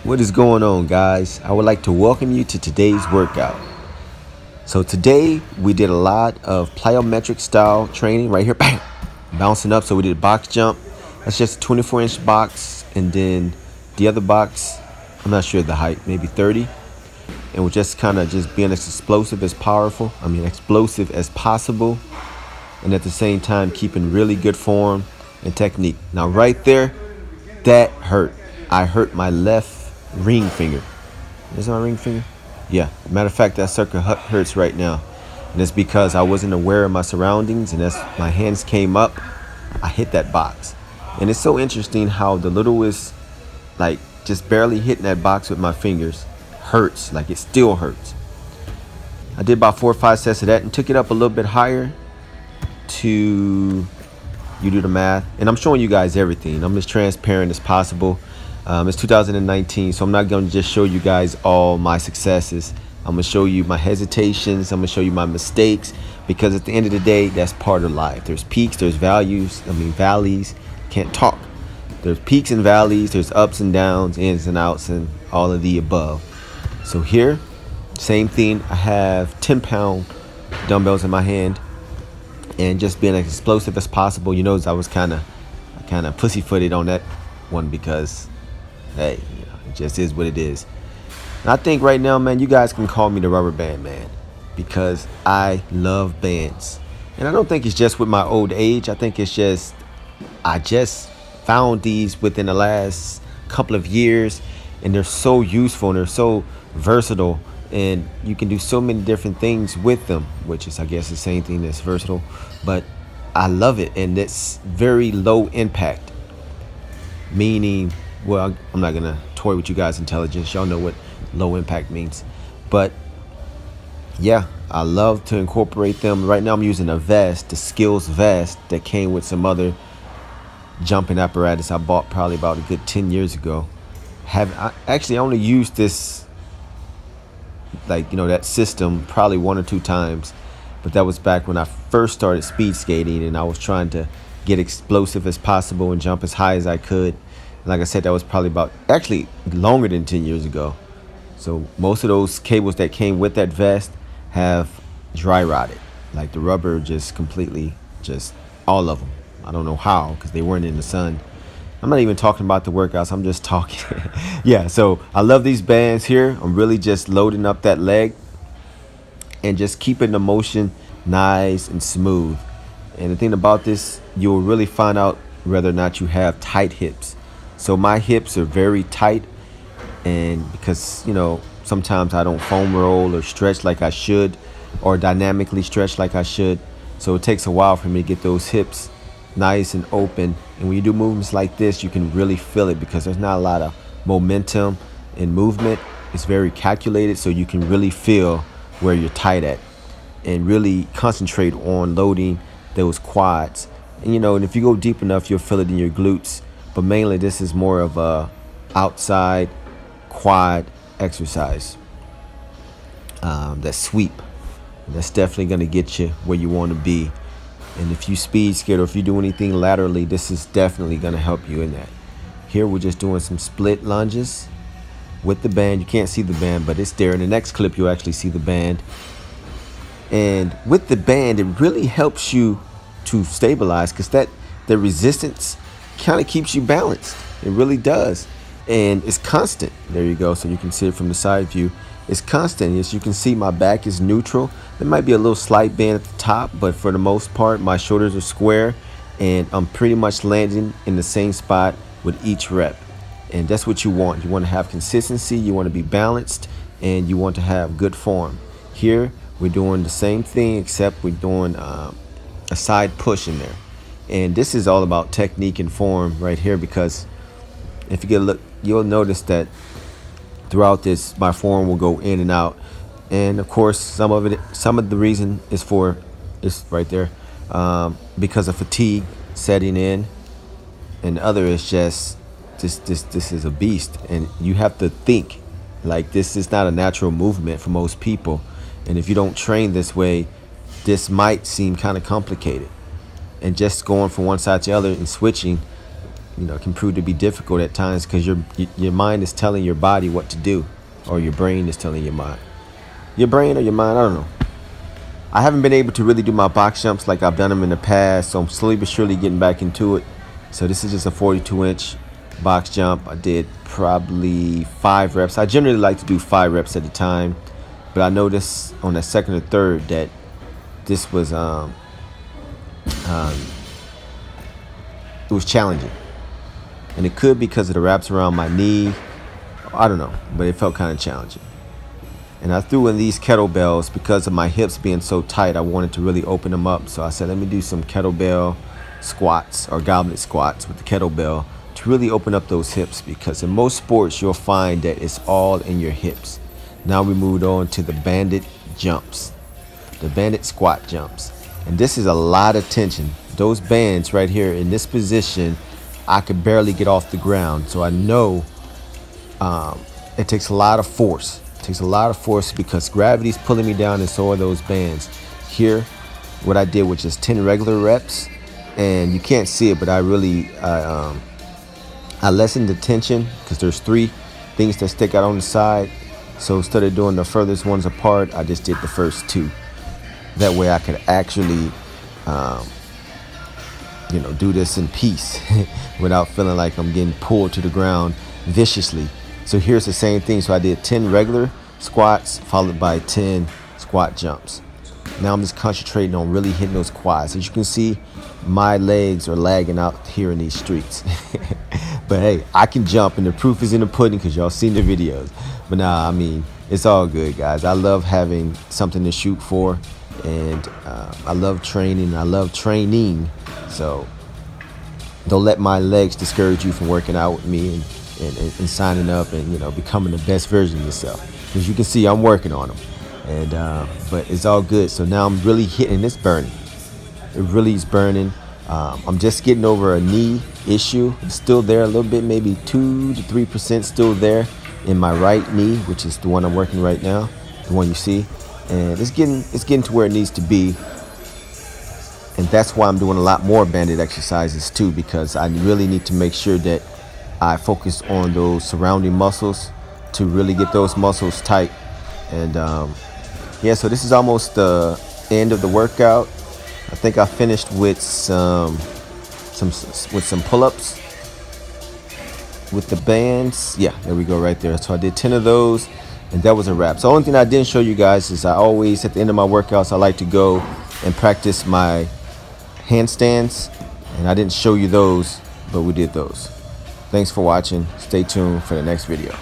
What is going on, guys? I would like to welcome you to today's workout. So today we did a lot of plyometric style training right here, bam, bouncing up. So we did a box jump. That's just a 24-inch box, and then the other box, I'm not sure the height, maybe 30. And we're just kind of just being as explosive as explosive as possible, and at the same time keeping really good form and technique. Now right there, that hurt. I hurt my left ring finger. Is that my ring finger? Yeah. Matter of fact, that sucker hurts right now. And it's because I wasn't aware of my surroundings, and as my hands came up, I hit that box. And it's so interesting how the littlest, like just barely hitting that box with my fingers hurts. Like it still hurts. I did about 4 or 5 sets of that and took it up a little bit higher to, you do the math. And I'm showing you guys everything. I'm as transparent as possible. It's 2019, so I'm not going to just show you guys all my successes. I'm going to show you my hesitations. I'm going to show you my mistakes, because at the end of the day, that's part of life. There's peaks, there's valleys. Can't talk. There's peaks and valleys, there's ups and downs, ins and outs, and all of the above. So here, same thing. I have 10-pound dumbbells in my hand, and just being as explosive as possible. You notice I was kind of pussyfooted on that one because, hey, it just is what it is. And I think right now, man, you guys can call me the rubber band man, because I love bands. And I don't think it's just with my old age. I think it's just, I just found these within the last couple of years, and they're so useful and they're so versatile, and you can do so many different things with them, which is, I guess, the same thing as versatile. But I love it, and it's very low impact. Meaning, well, I'm not gonna toy with you guys' intelligence. Y'all know what low impact means. But yeah, I love to incorporate them. Right now I'm using a vest, the Skills vest that came with some other jumping apparatus I bought probably about a good 10 years ago. I actually only used this, like, that system probably 1 or 2 times, but that was back when I first started speed skating, and I was trying to get explosive as possible and jump as high as I could. And like I said, that was probably about, actually longer than 10 years ago. So most of those cables that came with that vest have dry rotted. Like the rubber just completely, just all of them. I don't know how, because they weren't in the sun. I'm not even talking about the workouts. I'm just talking. Yeah, so I love these bands here. I'm really just loading up that leg and just keeping the motion nice and smooth. And the thing about this, you'll really find out whether or not you have tight hips. So my hips are very tight, and because, sometimes I don't foam roll or stretch like I should, or dynamically stretch like I should. So it takes a while for me to get those hips nice and open. And when you do movements like this, you can really feel it, because there's not a lot of momentum in movement. It's very calculated, so you can really feel where you're tight at, and really concentrate on loading those quads. And and if you go deep enough, you'll feel it in your glutes. But mainly this is more of a outside quad exercise. That sweep, and that's definitely going to get you where you want to be. And if you speed skate, or if you do anything laterally, this is definitely going to help you in that. Here we're just doing some split lunges with the band. You can't see the band, but it's there. In the next clip, you'll actually see the band. And with the band, it really helps you to stabilize, because the resistance kind of keeps you balanced. It really does. And it's constant. There you go. So you can see it from the side view. It's constant. As you can see, my back is neutral. There might be a little slight bend at the top, but for the most part, my shoulders are square, and I'm pretty much landing in the same spot with each rep. And that's what you want. You want to have consistency, you want to be balanced, and you want to have good form. Here we're doing the same thing, except we're doing a side push in there. And this is all about technique and form right here, because if you get a look, you'll notice that throughout this, my form will go in and out. And of course, some of the reason is right there, because of fatigue setting in, and the other is just this is a beast, and you have to think. Like, this is not a natural movement for most people, and if you don't train this way, this might seem kind of complicated. And just going from one side to the other and switching can prove to be difficult at times because your mind is telling your body what to do, or your brain is telling your brain or your mind, I don't know. I haven't been able to really do my box jumps like I've done them in the past, so I'm slowly but surely getting back into it. So this is just a 42-inch box jump. I did probably 5 reps. I generally like to do 5 reps at a time, but I noticed on the second or third that this was it was challenging, and it could be because of the wraps around my knee. I don't know, but it felt kind of challenging. And I threw in these kettlebells because of my hips being so tight. I wanted to really open them up. So I said, let me do some kettlebell squats or goblet squats with the kettlebell to really open up those hips, because in most sports you'll find that it's all in your hips. Now we moved on to the bandit jumps, the bandit squat jumps. And this is a lot of tension. Those bands right here in this position, I could barely get off the ground. So I know it takes a lot of force. It takes a lot of force because gravity's pulling me down, and so are those bands. Here, what I did was just 10 regular reps, and you can't see it, but I lessened the tension because there's 3 things that stick out on the side. So instead of doing the furthest ones apart, I just did the first 2. That way I could actually, do this in peace without feeling like I'm getting pulled to the ground viciously. So here's the same thing. So I did 10 regular squats followed by 10 squat jumps. Now I'm just concentrating on really hitting those quads. As you can see, my legs are lagging out here in these streets. But hey, I can jump, and the proof is in the pudding because y'all seen the videos. But nah, I mean, it's all good, guys. I love having something to shoot for, and I love training. I love training. So don't let my legs discourage you from working out with me and signing up and becoming the best version of yourself, because you can see I'm working on them. And but it's all good. So now I'm really hitting. It's burning. It really is burning. I'm just getting over a knee issue. It's still there a little bit, maybe 2 to 3% still there in my right knee, which is the one I'm working right now, the one you see. And it's getting to where it needs to be. And that's why I'm doing a lot more banded exercises too, because I really need to make sure that I focus on those surrounding muscles to really get those muscles tight. And yeah, so this is almost the end of the workout. I think I finished with some pull-ups with the bands. Yeah, there we go right there. So I did 10 of those, and that was a wrap. So the only thing I didn't show you guys is I always, at the end of my workouts, I like to go and practice my handstands, and I didn't show you those, but we did those. Thanks for watching. Stay tuned for the next video.